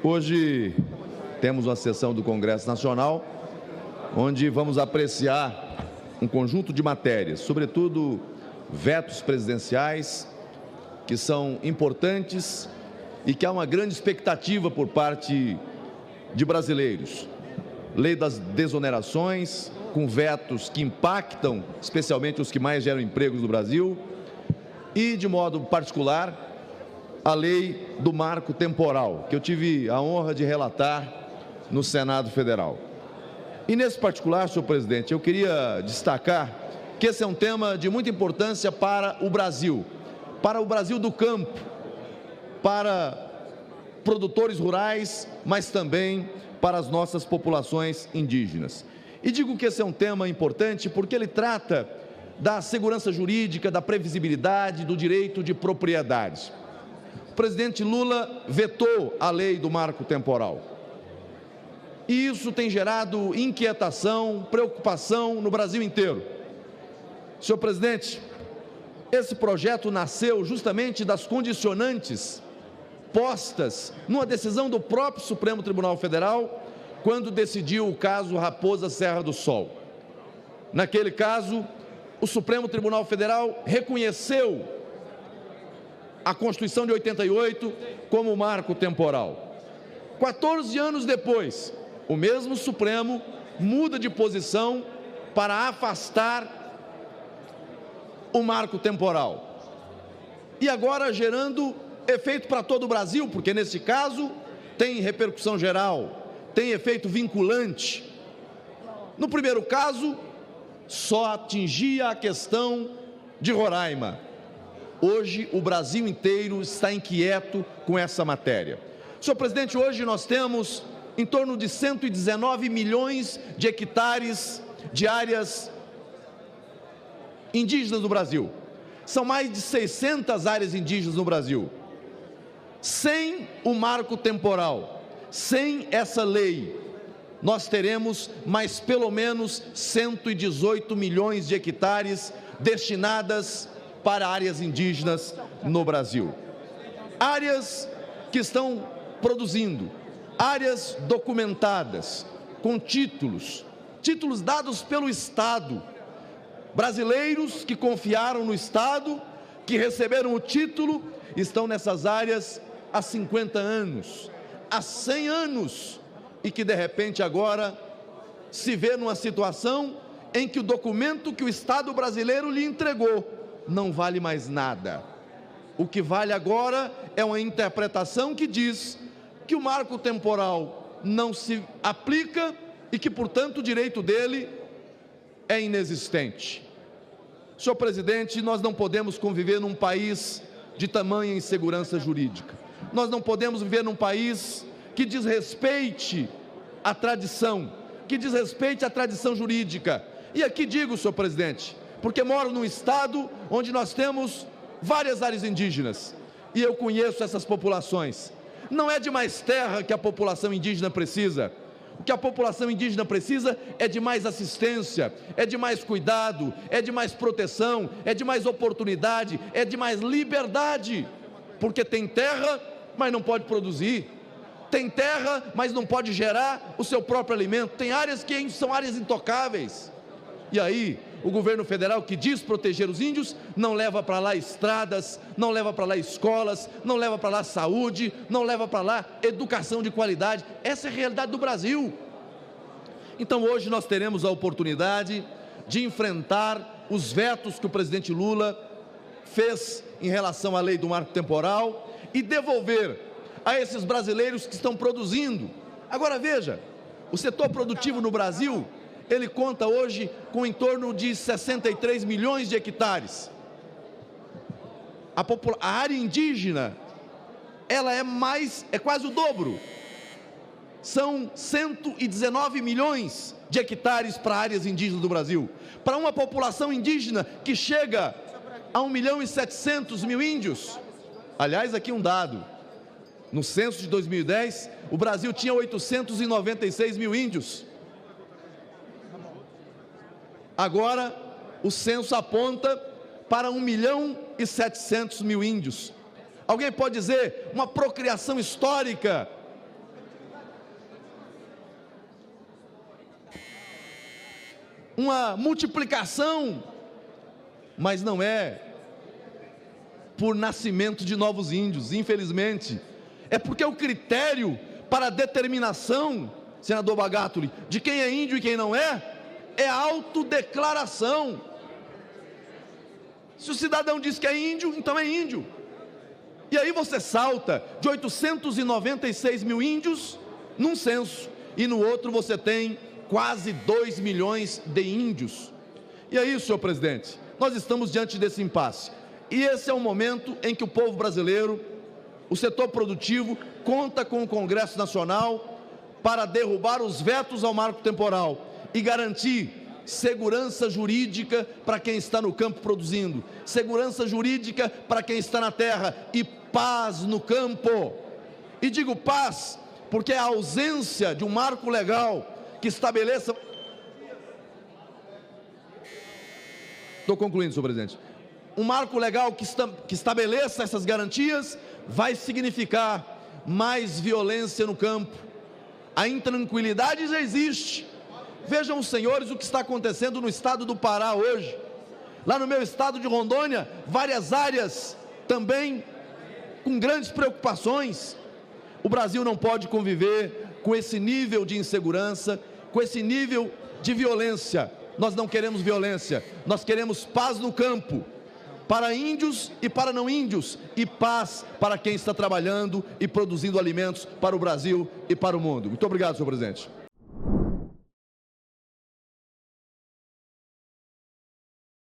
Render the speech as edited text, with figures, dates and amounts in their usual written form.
Hoje temos uma sessão do Congresso Nacional, onde vamos apreciar um conjunto de matérias, sobretudo vetos presidenciais, que são importantes e que há uma grande expectativa por parte de brasileiros. Lei das desonerações, com vetos que impactam especialmente os que mais geram empregos no Brasil, e, de modo particular, a lei do marco temporal, que eu tive a honra de relatar no Senado Federal. E, nesse particular, senhor presidente, eu queria destacar que esse é um tema de muita importância para o Brasil do campo, para produtores rurais, mas também para as nossas populações indígenas. E digo que esse é um tema importante porque ele trata da segurança jurídica, da previsibilidade, do direito de propriedade. O presidente Lula vetou a lei do marco temporal. E isso tem gerado inquietação, preocupação no Brasil inteiro. Senhor presidente, esse projeto nasceu justamente das condicionantes postas numa decisão do próprio Supremo Tribunal Federal, quando decidiu o caso Raposa Serra do Sol. Naquele caso, o Supremo Tribunal Federal reconheceu a Constituição de 88 como marco temporal. 14 anos depois, o mesmo Supremo muda de posição para afastar o marco temporal. E agora gerando efeito para todo o Brasil, porque nesse caso tem repercussão geral, tem efeito vinculante. No primeiro caso, só atingia a questão de Roraima. Hoje, o Brasil inteiro está inquieto com essa matéria. Senhor presidente, hoje nós temos em torno de 119 milhões de hectares de áreas indígenas no Brasil. São mais de 600 áreas indígenas no Brasil. Sem o marco temporal, sem essa lei, nós teremos mais pelo menos 118 milhões de hectares destinadas para áreas indígenas no Brasil. Áreas que estão produzindo, áreas documentadas, com títulos dados pelo Estado. Brasileiros que confiaram no Estado, que receberam o título, estão nessas áreas há 50 anos, há 100 anos, e que de repente agora se vê numa situação em que o documento que o Estado brasileiro lhe entregou não vale mais nada. O que vale agora é uma interpretação que diz que o marco temporal não se aplica e que, portanto, o direito dele é inexistente. Senhor presidente, nós não podemos conviver num país de tamanha insegurança jurídica. Nós não podemos viver num país que desrespeite a tradição, que desrespeite a tradição jurídica. E aqui digo, senhor presidente, porque moro num estado onde nós temos várias áreas indígenas e eu conheço essas populações. Não é de mais terra que a população indígena precisa. O que a população indígena precisa é de mais assistência, é de mais cuidado, é de mais proteção, é de mais oportunidade, é de mais liberdade. Porque tem terra, mas não pode produzir. Tem terra, mas não pode gerar o seu próprio alimento. Tem áreas que são áreas intocáveis. E aí, o governo federal, que diz proteger os índios, não leva para lá estradas, não leva para lá escolas, não leva para lá saúde, não leva para lá educação de qualidade. Essa é a realidade do Brasil. Então hoje nós teremos a oportunidade de enfrentar os vetos que o presidente Lula fez em relação à lei do marco temporal e devolver a esses brasileiros que estão produzindo. Agora veja, o setor produtivo no Brasil, ele conta hoje com em torno de 63 milhões de hectares. A área indígena, ela é quase o dobro. São 119 milhões de hectares para áreas indígenas do Brasil. Para uma população indígena que chega a 1.700.000 índios. Aliás, aqui um dado. No censo de 2010, o Brasil tinha 896 mil índios. Agora, o censo aponta para 1.700.000 índios. Alguém pode dizer uma procriação histórica uma multiplicação, mas não é por nascimento de novos índios, infelizmente. É porque o critério para a determinação, senador Bagatoli, de quem é índio e quem não é a autodeclaração. Se o cidadão diz que é índio, então é índio. E aí você salta de 896 mil índios num censo, e no outro você tem quase 2 milhões de índios. E aí, senhor presidente, nós estamos diante desse impasse. E esse é o momento em que o povo brasileiro, o setor produtivo, conta com o Congresso Nacional para derrubar os vetos ao marco temporal e garantir segurança jurídica para quem está no campo produzindo, segurança jurídica para quem está na terra e paz no campo. E digo paz porque a ausência de um marco legal que estabeleça... Estou concluindo, senhor presidente. Um marco legal que estabeleça essas garantias vai significar mais violência no campo. A intranquilidade já existe. Vejam os senhores o que está acontecendo no estado do Pará hoje. Lá no meu estado de Rondônia, várias áreas também com grandes preocupações. O Brasil não pode conviver com esse nível de insegurança, com esse nível de violência. Nós não queremos violência, nós queremos paz no campo, para índios e para não índios, e paz para quem está trabalhando e produzindo alimentos para o Brasil e para o mundo. Muito obrigado, senhor presidente.